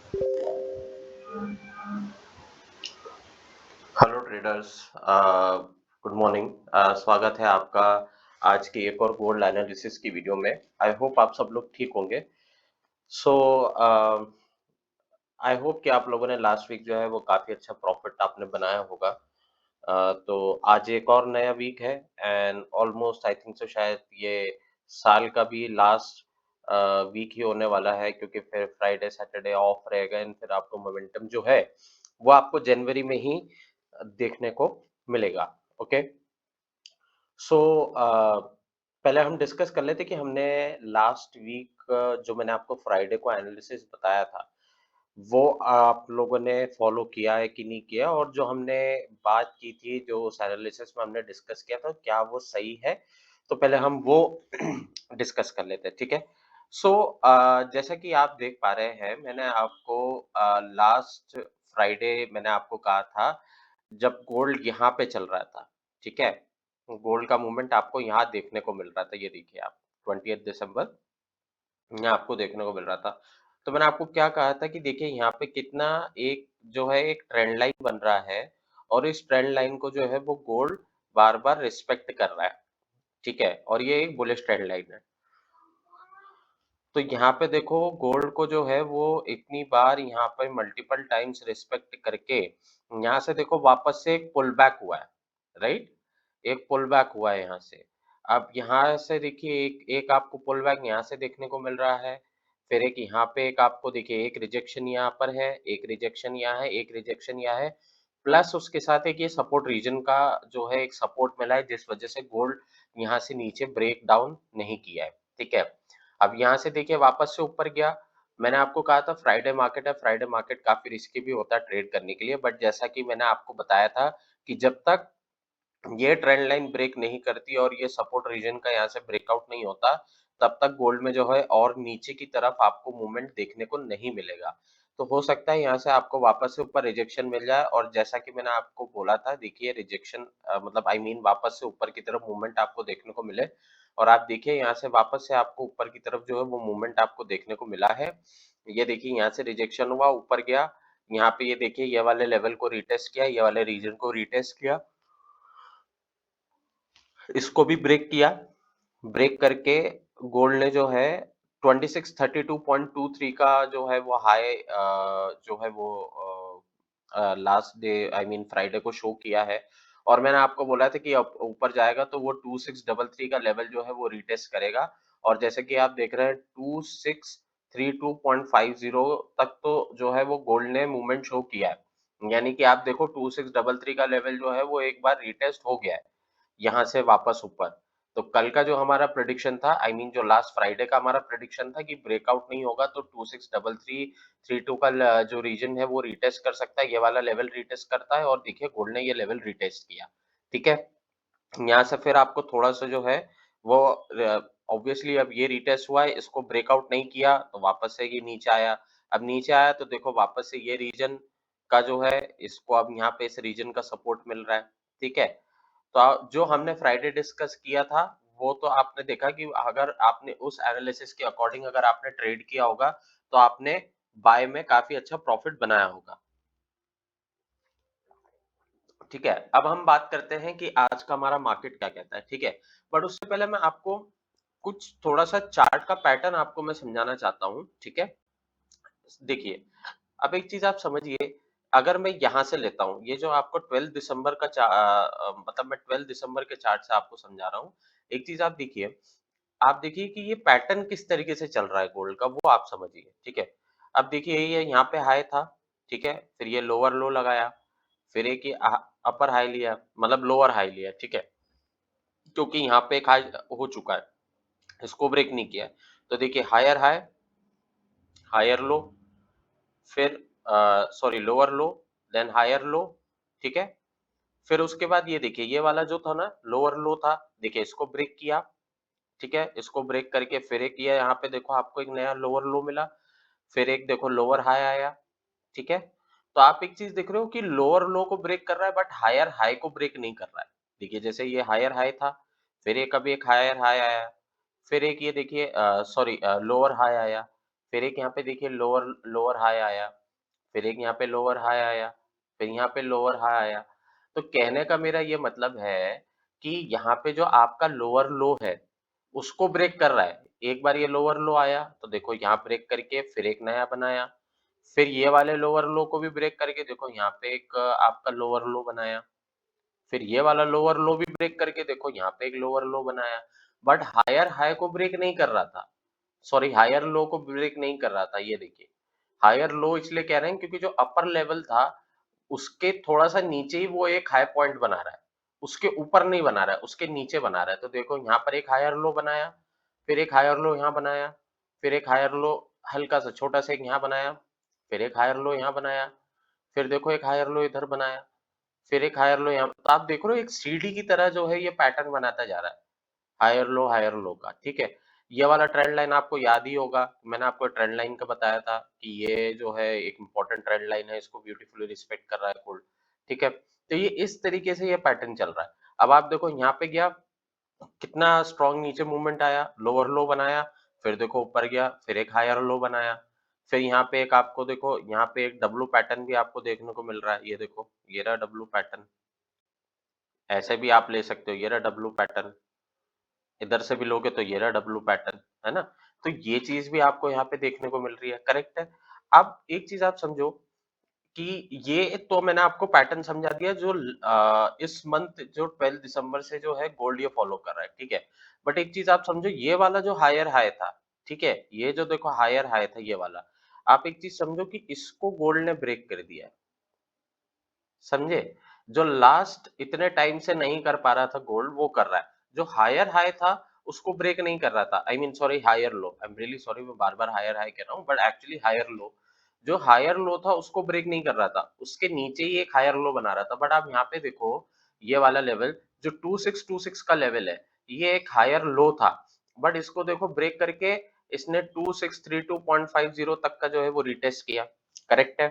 Hello traders, good morning. स्वागत है आपका आज की एक और गोल्ड एनालिसिस की वीडियो में। आई होप आप सब लोग ठीक होंगे। सो आई होप कि आप लोगों ने लास्ट वीक जो है वो काफी अच्छा प्रॉफिट आपने बनाया होगा। तो आज एक और नया वीक है and almost I think so शायद ये साल का भी लास्ट वीक ही होने वाला है, क्योंकि फिर फ्राइडे सैटरडे ऑफ रहेगा एंड फिर आपको मोमेंटम जो है वो आपको जनवरी में ही देखने को मिलेगा। ओके। सो पहले हम डिस्कस कर लेते कि हमने लास्ट वीक जो मैंने आपको फ्राइडे को एनालिसिस बताया था वो आप लोगों ने फॉलो किया है कि नहीं किया, और जो हमने बात की थी जो उस एनालिसिस में हमने डिस्कस किया था क्या वो सही है। तो पहले हम वो डिस्कस कर लेते हैं, ठीक है। सो जैसा कि आप देख पा रहे हैं, मैंने आपको लास्ट फ्राइडे मैंने आपको कहा था जब गोल्ड यहाँ पे चल रहा था, ठीक है। गोल्ड का मूवमेंट आपको यहाँ देखने को मिल रहा था, ये देखिए आप 20 दिसंबर यहाँ आपको देखने को मिल रहा था। तो मैंने आपको क्या कहा था कि देखिए यहाँ पे कितना एक जो है एक ट्रेंड लाइन बन रहा है, और इस ट्रेंड लाइन को जो है वो गोल्ड बार-बार रिस्पेक्ट कर रहा है, ठीक है? और ये एक बुलिश ट्रेंड लाइन है। तो यहाँ पे देखो गोल्ड को जो है वो इतनी बार यहाँ पे मल्टीपल टाइम्स रिस्पेक्ट करके यहाँ से देखो वापस से एक पुल बैक हुआ है, राइट? एक पुल बैक हुआ है यहाँ से। अब यहाँ से देखिए एक एक आपको पुल बैक यहाँ से देखने को मिल रहा है, फिर एक यहाँ पे एक आपको देखिए एक रिजेक्शन यहाँ पर है, एक रिजेक्शन यहाँ है, एक रिजेक्शन यहाँ है, प्लस उसके साथ एक ये सपोर्ट रीजन का जो है एक सपोर्ट मिला है, जिस वजह से गोल्ड यहाँ से नीचे ब्रेक डाउन नहीं किया है, ठीक है। अब यहाँ से देखिए वापस से ऊपर गया। मैंने आपको कहा था फ्राइडे मार्केट है, फ्राइडे मार्केट काफी रिस्की भी होता है ट्रेड करने के लिए, बट जैसा कि मैंने आपको बताया था कि जब तक ये ट्रेंड लाइन ब्रेक नहीं करती और ये सपोर्ट रीजन का यहाँ से ब्रेकआउट नहीं होता, तब तक गोल्ड में जो है और नीचे की तरफ आपको मूवमेंट देखने को नहीं मिलेगा। तो हो सकता है यहाँ से आपको वापस से ऊपर रिजेक्शन मिल जाए, और जैसा कि मैंने आपको बोला था देखिए रिजेक्शन मतलब आई मीन वापस से ऊपर की तरफ मूवमेंट आपको देखने को मिले, और आप देखिए यहाँ से वापस से आपको ऊपर की तरफ जो है वो मूवमेंट आपको देखने को मिला है। ये देखिए यहाँ से रिजेक्शन हुआ, ऊपर गया, यहाँ पे ये देखिए ये वाले लेवल को रिटेस्ट किया, ये वाले रीजन को रिटेस्ट किया, इसको भी ब्रेक किया। ब्रेक करके गोल्ड ने जो है 2632.23 का जो है वो हाई जो है वो last day I mean Friday को शो किया है, और मैंने आपको बोला था कि अब ऊपर जाएगा तो वो 2633 का लेवल जो है वो रिटेस्ट करेगा, और जैसे कि आप देख रहे हैं 2632.50 तक तो जो है वो गोल्ड ने मूवमेंट शो किया है, यानी कि आप देखो 2633 का लेवल जो है वो एक बार रिटेस्ट हो गया है यहाँ से वापस ऊपर। तो कल का जो हमारा प्रेडिक्शन था आई मीन जो लास्ट फ्राइडे का हमारा प्रेडिक्शन था कि ब्रेकआउट नहीं होगा तो 263332 का जो रीजन है वो रिटेस्ट कर सकता है, ये वाला लेवल रिटेस्ट करता है, और देखिए गोल्ड ने ये लेवल रिटेस्ट किया, ठीक है। यहाँ से फिर आपको थोड़ा सा जो है वो ऑब्वियसली अब ये रिटेस्ट हुआ है, इसको ब्रेकआउट नहीं किया तो वापस से ये नीचे आया। अब नीचे आया तो देखो वापस से ये रीजन का जो है इसको अब यहाँ पे इस रीजन का सपोर्ट मिल रहा है, ठीक है। तो जो हमने फ्राइडे डिस्कस किया था वो तो आपने देखा कि अगर आपने उस एनालिसिस के अकॉर्डिंग अगर आपने ट्रेड किया होगा तो आपने बाय में काफी अच्छा प्रॉफिट बनाया होगा, ठीक है। अब हम बात करते हैं कि आज का हमारा मार्केट क्या कहता है, ठीक है। बट उससे पहले मैं आपको कुछ थोड़ा सा चार्ट का पैटर्न आपको मैं समझाना चाहता हूँ, ठीक है। देखिए, अब एक चीज आप समझिए, अगर मैं यहाँ से लेता हूँ, ये जो आपको 12 दिसंबर का मतलब मैं 12 दिसंबर के चार्ट से आपको समझा रहा हूँ। एक चीज आप देखिए कि ये पैटर्न किस तरीके से चल रहा है गोल्ड का, वो आप समझिए, ठीक है। अब देखिए ये यहाँ पे हाई था, ठीक है, फिर ये लोअर लो लगाया, फिर एक ये अपर हाई लिया, मतलब लोअर हाई लिया, ठीक है, क्योंकि यहाँ पे एक हाई हो चुका है, इसको ब्रेक नहीं किया है। तो देखिए हायर हाई, हायर लो, फिर sorry lower low, then higher low, ठीक है। फिर उसके बाद ये देखिए ये वाला जो था ना लोअर लो था, देखिए इसको ब्रेक किया, ठीक है, इसको ब्रेक करके फिर एक ये यहाँ पे देखो आपको एक नया लोअर लो मिला, फिर एक देखो लोअर हाई आया, ठीक है। तो आप एक चीज देख रहे हो कि लोअर लो को ब्रेक कर रहा है बट हायर हाई को ब्रेक नहीं कर रहा है। देखिए जैसे ये हायर हाई था, फिर एक अभी एक हायर हाई आया, फिर एक ये देखिए सॉरी लोअर हाई आया, फिर एक यहाँ पे देखिए लोअर लोअर हाई आया, फिर एक यहाँ पे लोअर हाई आया, फिर यहाँ पे लोअर हाई आया। तो कहने का मेरा ये मतलब है कि यहाँ पे जो आपका लोअर लो है, उसको ब्रेक कर रहा है। एक बार ये लोअर लो आया, तो देखो यहाँ ब्रेक करके फिर एक नया बनाया। फिर ये वाले लोअर लो को भी ब्रेक करके देखो यहाँ पे एक आपका लोअर लो बनाया। फिर ये वाला लोअर लो भी ब्रेक करके देखो यहाँ पे एक लोअर लो बनाया। बट हायर हाई को ब्रेक नहीं कर रहा था। सॉरी, हायर लो को ब्रेक नहीं कर रहा था, ये देखिए। हायर लो इसलिए कह रहे हैं क्योंकि जो अपर लेवल था, उसके थोड़ा सा नीचे ही वो एक हाई पॉइंट बना रहा है। उसके ऊपर नहीं बना रहा है, उसके नीचे बना रहा है। तो देखो यहाँ पर एक हायर लो बनाया, फिर एक हायर लो यहाँ बनाया, फिर एक हायर लो हल्का सा छोटा सा एक यहाँ बनाया, फिर एक हायर लो यहाँ बनाया, फिर देखो एक हायर लो इधर बनाया, फिर एक हायर लो यहाँ। तो आप देख रहे हो एक सीढ़ी की तरह जो है ये पैटर्न बनाता जा रहा है, हायर लो का, ठीक है। ये वाला ट्रेंड लाइन आपको याद ही होगा, मैंने आपको ट्रेंड लाइन का बताया था कि ये जो है एक इंपॉर्टेंट ट्रेंड लाइन है, इसको ब्यूटीफुली रिस्पेक्ट कर रहा है गोल्ड, ठीक है। तो ये इस तरीके से ये पैटर्न चल रहा है। अब आप देखो यहाँ पे गया, कितना स्ट्रॉन्ग नीचे मूवमेंट आया, लोअर लो बनाया, फिर देखो ऊपर गया, फिर एक हायर लो बनाया, फिर यहाँ पे एक आपको देखो यहाँ पे एक डब्लू पैटर्न भी आपको देखने को मिल रहा है, ये देखो ये रहा डब्लू पैटर्न। ऐसे भी आप ले सकते हो, ये रहा डब्लू पैटर्न। इधर से भी लोगे तो ये रहा डब्लू पैटर्न, है ना? तो ये चीज भी आपको यहाँ पे देखने को मिल रही है, करेक्ट है। अब एक चीज आप समझो कि ये तो मैंने आपको पैटर्न समझा दिया जो इस मंथ जो 12 दिसंबर से जो है गोल्ड ये फॉलो कर रहा है, ठीक है। बट एक चीज आप समझो, ये वाला जो हायर हाई था, ठीक है, ये जो देखो हायर हाई था ये वाला, आप एक चीज समझो कि इसको गोल्ड ने ब्रेक कर दिया है, समझे? जो लास्ट इतने टाइम से नहीं कर पा रहा था गोल्ड, वो कर रहा है। जो हायर हाई था, उसको ब्रेक नहीं कर रहा था। I mean sorry, higher low, I am really sorry, मैं बार-बार हायर हाई कह रहा हूँ, बट एक्चुअली हायर लो। जो हायर लो था, उसको ब्रेक नहीं कर रहा था। उसके नीचे ही एक हायर लो बना रहा था। बट आप यहाँ पे देखो, ये वाला लेवल जो 2626 का लेवल है, ये एक हायर लो था। बट इसको देखो ब्रेक करके इसने 2632.50 तक का जो है वो रिटेस्ट किया। करेक्ट है?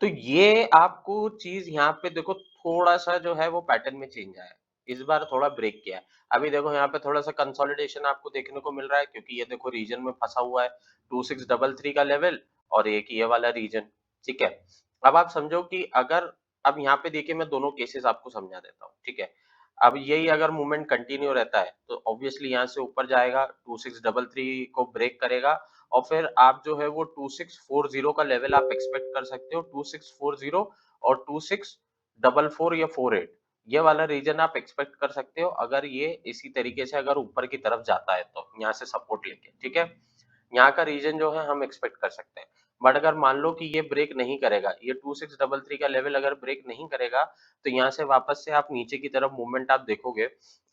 तो ये आपको चीज़ यहाँ पे देखो थोड़ा-सा जो है वो पैटर्न में चेंज आया है। इस बार थोड़ा ब्रेक किया है। अभी देखो यहाँ पे थोड़ा-सा कंसोलिडेशन आपको देखने को मिल रहा है क्योंकि ये देखो रीजन में फँसा हुआ है, 2633 का लेवल और एक ये वाला रीजन, ठीक है? अब आप समझो कि अगर अब यहाँ पे देखिए मैं दोनों केसेस आपको समझा देता हूँ, ठीक है? अब यही अगर मूवमेंट कंटिन्यू रहता है, तो ऑब्वियसली यहाँ से ऊपर जाएगा, 2633 को ब्रेक करेगा और फिर आप जो है वो 2640 का लेवल आप एक्सपेक्ट कर सकते हो, 2640 और 2644 या 48 ये वाला रीजन आप एक्सपेक्ट कर सकते हो अगर ये इसी तरीके से अगर ऊपर की तरफ जाता है तो यहाँ से सपोर्ट लेके, ठीक है। यहाँ का रीजन जो है हम एक्सपेक्ट कर सकते हैं। बट अगर मान लो कि ये ब्रेक नहीं करेगा, ये 2633 का लेवल अगर ब्रेक नहीं करेगा, तो यहाँ से वापस से आप नीचे की तरफ मूवमेंट आप देखोगे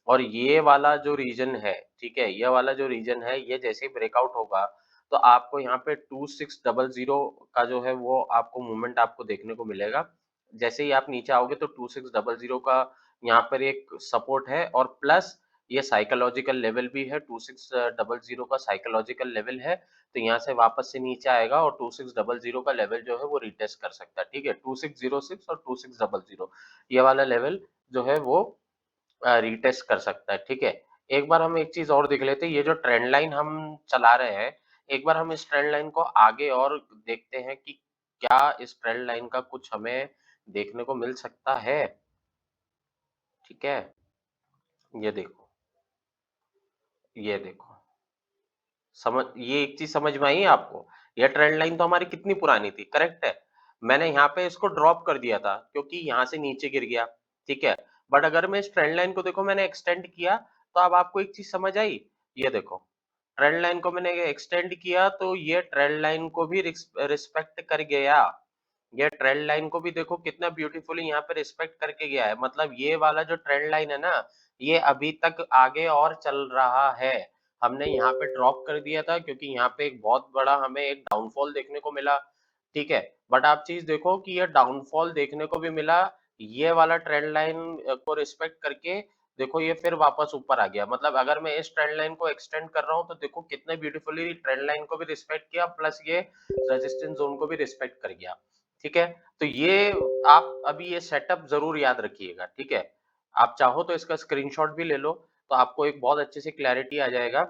और ये वाला जो रीजन है, ठीक है, ये वाला जो रीजन है, ये जैसे ही ब्रेकआउट होगा, तो आपको यहाँ पे 2600 का जो है वो आपको मूवमेंट आपको देखने को मिलेगा। जैसे ही आप नीचे आओगे तो 2600 का यहाँ पर एक सपोर्ट है और प्लस ये साइकोलॉजिकल लेवल भी है, 2600 का साइकोलॉजिकल लेवल है, तो यहाँ से वापस से नीचे आएगा और 2600 का लेवल जो है वो रिटेस्ट कर सकता है, ठीक है? 2606 और 2600 ये वाला लेवल जो है वो रिटेस्ट कर सकता है, ठीक है? एक बार हम एक चीज़ और देख लेते हैं, ये जो ट्रेंड लाइन हम चला रहे हैं, एक बार हम इस ट्रेंड लाइन को आगे और देखते हैं कि क्या इस ट्रेंड लाइन का कुछ हमें देखने को मिल सकता है, ठीक है? ये देखो, ये देखो। ये एक चीज समझ में आई आपको? यह ट्रेंड लाइन तो हमारी कितनी पुरानी थी, करेक्ट है? मैंने यहाँ पे इसको ड्रॉप कर दिया था क्योंकि यहाँ से नीचे गिर गया, ठीक है? बट अगर मैं इस ट्रेंड लाइन को देखो मैंने एक्सटेंड किया, तो अब आपको एक चीज समझ आई? ये देखो, ट्रेंड लाइन को मैंने एक्सटेंड किया तो ये ट्रेंड लाइन को भी रिस्पेक्ट कर गया। ये ट्रेंड लाइन को भी देखो कितना ब्यूटीफुली यहाँ पे रिस्पेक्ट करके गया है। मतलब ये वाला जो ट्रेंड लाइन है ना, ये अभी तक आगे और चल रहा है। हमने यहाँ पे ड्रॉप कर दिया था क्योंकि यहाँ पे एक बहुत बड़ा हमें एक डाउनफॉल देखने को मिला, ठीक है। बट आप चीज देखो कि ये डाउनफॉल देखने को भी मिला, ये वाला ट्रेंड लाइन को रिस्पेक्ट करके देखो ये फिर वापस ऊपर आ गया। मतलब अगर मैं इस ट्रेंड लाइन को एक्सटेंड कर रहा हूँ तो देखो कितने ब्यूटीफुली ट्रेंड लाइन को भी रिस्पेक्ट किया प्लस ये रेजिस्टेंस जोन को भी रिस्पेक्ट कर गया, ठीक है। तो ये आप अभी ये सेटअप जरूर याद रखिएगा, ठीक है। आप चाहो तो इसका स्क्रीनशॉट भी ले लो, तो आपको एक बहुत अच्छे से क्लैरिटी आ जाएगा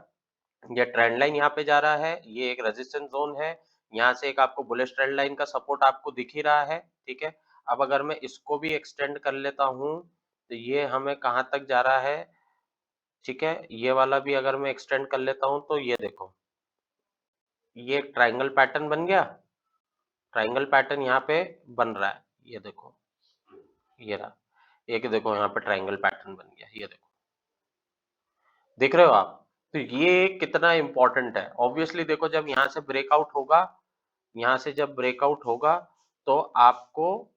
ये ट्रेंड लाइन यहाँ पे जा रहा है, ये एक रेजिस्टेंस ज़ोन है, यहाँ से एक आपको बुलिश ट्रेंड लाइन का सपोर्ट आपको दिख ही रहा है, ठीक है? अब अगर मैं इसको भी एक्सटेंड कर लेता हूँ, तो ये हमें कहाँ तक जा रहा है, ठीक है? ये वाला भी अगर मैं एक्सटेंड कर लेता हूँ, तो ये देखो, ये एक ट्रायंगल पैटर्न बन गया, ट्रायंगल पैटर्न यहाँ पे बन रहा है, ये देखो, ये रहा। एक देखो यहाँ पे ट्रायंगल पैटर्न बन गया, ये देखो। देख रहे हो आप? तो ये कितना इम्पोर्टेंट है। ऑब्वियसली देखो जब यहाँ से ब्रेकआउट होगा, यहाँ से जब ब्रेकआउट होगा, तो आपको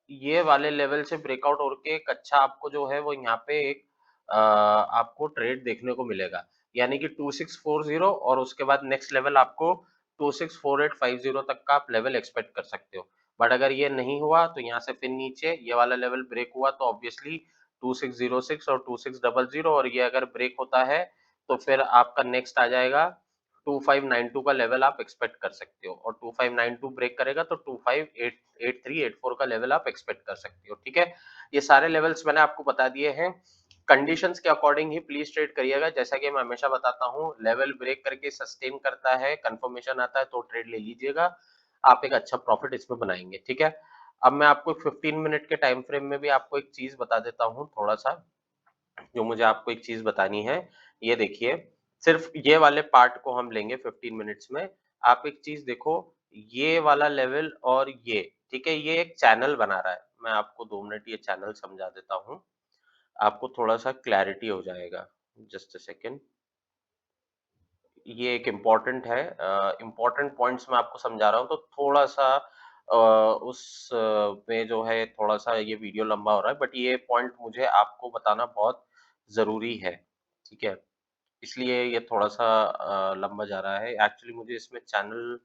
ये वाले लेवल से ब्रेकआउट होके एक अच्छा आपको जो है वो यहाँ पे एक आपको ट्रेड देखने को मिलेगा। यानी कि 2640 और उसके बाद नेक्स्ट लेवल आपको 264850 तक का आप लेवल एक्सपेक्ट कर सकते हो। बट अगर ये नहीं हुआ तो यहाँ से फिर नीचे ये वाला लेवल ब्रेक हुआ तो ऑब्वियसली 2606 और 2600 और ये अगर ब्रेक होता है तो फिर आपका नेक्स्ट आ जाएगा 2592 का लेवल आप एक्सपेक्ट कर सकते हो और 2592 ब्रेक करेगा तो 258384 का लेवल आप एक्सपेक्ट कर सकते हो, ठीक है? ये सारे लेवल्स मैंने आपको बता दिए हैं। कंडीशंस के अकॉर्डिंग ही प्लीज ट्रेड करिएगा। जैसा कि मैं हमेशा बताता हूँ, लेवल ब्रेक करके सस्टेन करता है, कंफर्मेशन आता है तो ट्रेड ले लीजिएगा। आप एक अच्छा प्रॉफिट इसमें बनाएंगे, ठीक है? अब मैं आपको 15 मिनट के टाइम फ्रेम में भी आपको एक चीज बता देता हूँ थोड़ा सा, जो मुझे आपको एक चीज बतानी है। ये देखिए, सिर्फ ये वाले पार्ट को हम लेंगे 15 मिनट्स में। आप एक चीज देखो, ये वाला लेवल और ये, ठीक है, ये एक चैनल बना रहा है। मैं आपको 2 मिनट ये चैनल समझा देता हूँ, आपको थोड़ा सा क्लैरिटी हो जाएगा। Just a second. ये एक इम्पोर्टेंट है, इम्पोर्टेंट पॉइंट्स मैं आपको समझा रहा हूँ तो थोड़ा सा में जो है थोड़ा सा ये वीडियो लंबा हो रहा है, बट ये पॉइंट मुझे आपको बताना बहुत जरूरी है, ठीक है? इसलिए ये थोड़ा सा लंबा जा रहा है। एक्चुअली मुझे इसमें चैनल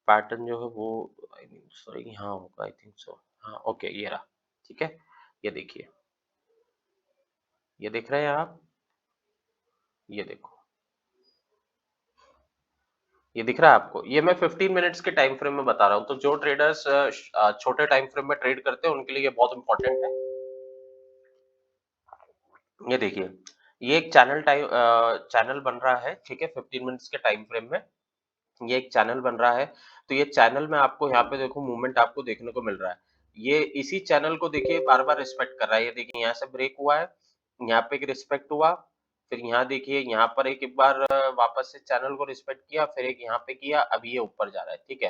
पैटर्न जो है वो आई मीन सॉरी यहाँ होगा, आई थिंक सो। हाँ, ओके, ये रहा, ठीक है? ये देखिए, ये देख रहे हैं आप? ये देखो, ये दिख रहा है आपको? ये मैं 15 मिनट्स के टाइम फ्रेम में बता रहा हूँ, तो जो ट्रेडर्स छोटे टाइम फ्रेम में ट्रेड करते हैं उनके लिए ये बहुत इंपॉर्टेंट है। ये देखिए, ये एक चैनल बन रहा है, ठीक है? 15 मिनट्स के टाइम फ्रेम में ये एक चैनल बन रहा है। तो ये चैनल में आपको यहाँ पे देखो मूवमेंट आपको देखने को मिल रहा है। ये इसी चैनल को देखिए बार-बार रिस्पेक्ट कर रहा है। ये देखिए यहाँ से ब्रेक हुआ है, यहाँ पे एक रिस्पेक्ट हुआ, फिर यहाँ देखिए यहाँ पर एक बार वापस से चैनल को रिस्पेक्ट किया, फिर एक यहाँ पे किया, अभी ये ऊपर जा रहा है, ठीक है?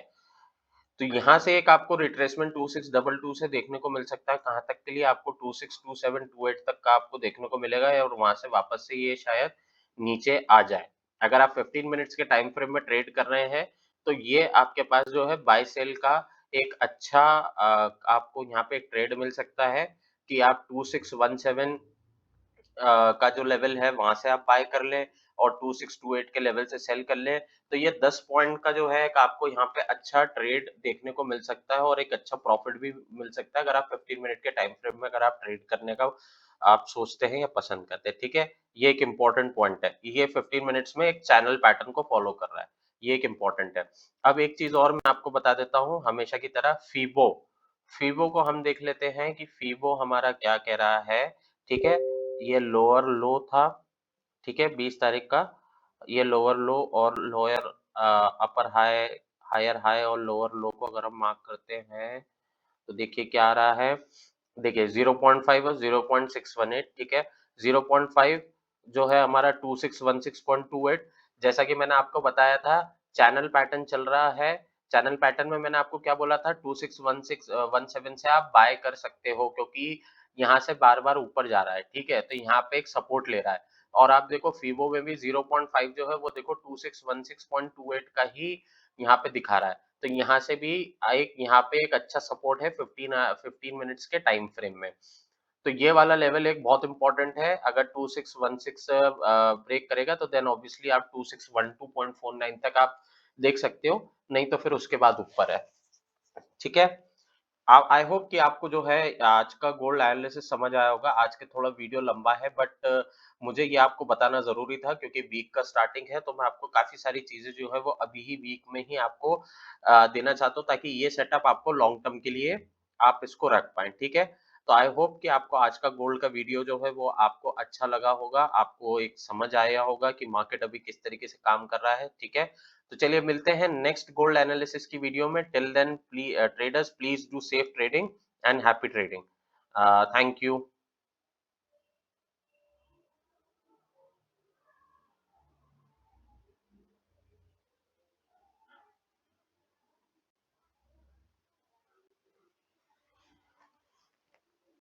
तो यहाँ से एक आपको रिट्रेसमेंट 2622 से देखने को मिल सकता है, कहाँ तक के लिए आपको 262728 तक का आपको देखने को मिलेगा और वहाँ से वापस से ये शायद नीचे आ जाए। अगर आप 15 मिनट्स के टाइम फ्रेम में ट्रेड कर रहे हैं, तो ये आपके पास जो है बाय सेल का एक अच्छा आपको यहाँ पे एक ट्रेड मिल सकता है कि आप 2617 का जो लेवल है वहाँ से आप बाय कर लें और 2628 के लेवल से सेल कर लें। तो ये 10 पॉइंट का जो है एक आपको यहाँ पे अच्छा ट्रेड देखने को मिल सकता है और एक अच्छा प्रॉफिट भी मिल सकता है अगर आप 15 मिनट के टाइम फ्रेम में अगर आप ट्रेड करने का आप सोचते हैं या पसंद करते हैं, ठीक है? ये एक इम्पोर्टेंट पॉइंट है। ये 15 मिनट्स में एक चैनल पैटर्न को फॉलो कर रहा है। ये एक इम्पोर्टेंट है। अब एक चीज़ और मैं आपको बता देता हूँ हमेशा की तरह फीबो। फीबो को हम देख लेते हैं कि फीबो हमारा क्या कह रहा है, ठीक है? ये लोअर लो था, ठीक है? 20 तारीख का। ये लोअर लो और lower upper high, higher high और लोअर लो को अगर हम मार्क करते हैं, तो देखिए क्या आ रहा है। देखिए 0.5 और 0.618, ठीक है? 0.5 जो है हमारा 2616.28, जैसा कि मैंने आपको बताया था चैनल पैटर्न चल रहा है। चैनल पैटर्न में मैंने आपको क्या बोला था 2616 से आप बाय कर सकते हो क्योंकि यहाँ से बार-बार ऊपर जा रहा है, ठीक है? तो यहाँ पे एक सपोर्ट ले रहा है और आप देखो फिबो में भी 0.5 जो है वो देखो 2616.28 का ही यहाँ पे दिखा रहा है। तो यहाँ से भी एक यहाँ पे एक अच्छा सपोर्ट है 15 मिनट्स के टाइम फ्रेम में। तो ये वाला लेवल एक बहुत इंपॉर्टेंट है। अगर 2616 ब्रेक करेगा तो देन ऑब्वियसली आप 2612.49 तक आप देख सकते हो, नहीं तो फिर उसके बाद ऊपर है। ठीक है? आई होप कि आपको जो है आज का गोल्ड एनालिसिस समझ आया होगा। आज के थोड़ा वीडियो लंबा है बट मुझे ये आपको बताना ज़रूरी था क्योंकि वीक का स्टार्टिंग है तो मैं आपको काफ़ी सारी चीज़ें जो है वो अभी ही वीक में ही आपको देना चाहता हूँ ताकि ये सेटअप आपको लॉन्ग टर्म के लिए आप इसको रख पाएँ, ठीक है? तो आई होप कि आपको आज का गोल्ड का वीडियो जो है वो आपको अच्छा लगा होगा, आपको एक समझ आया होगा कि मार्केट अभी किस तरीके से काम कर रहा है, ठीक है? तो चलिए मिलते हैं नेक्स्ट गोल्ड एनालिसिस की वीडियो में। Till then traders please do safe trading and happy trading. Thank you.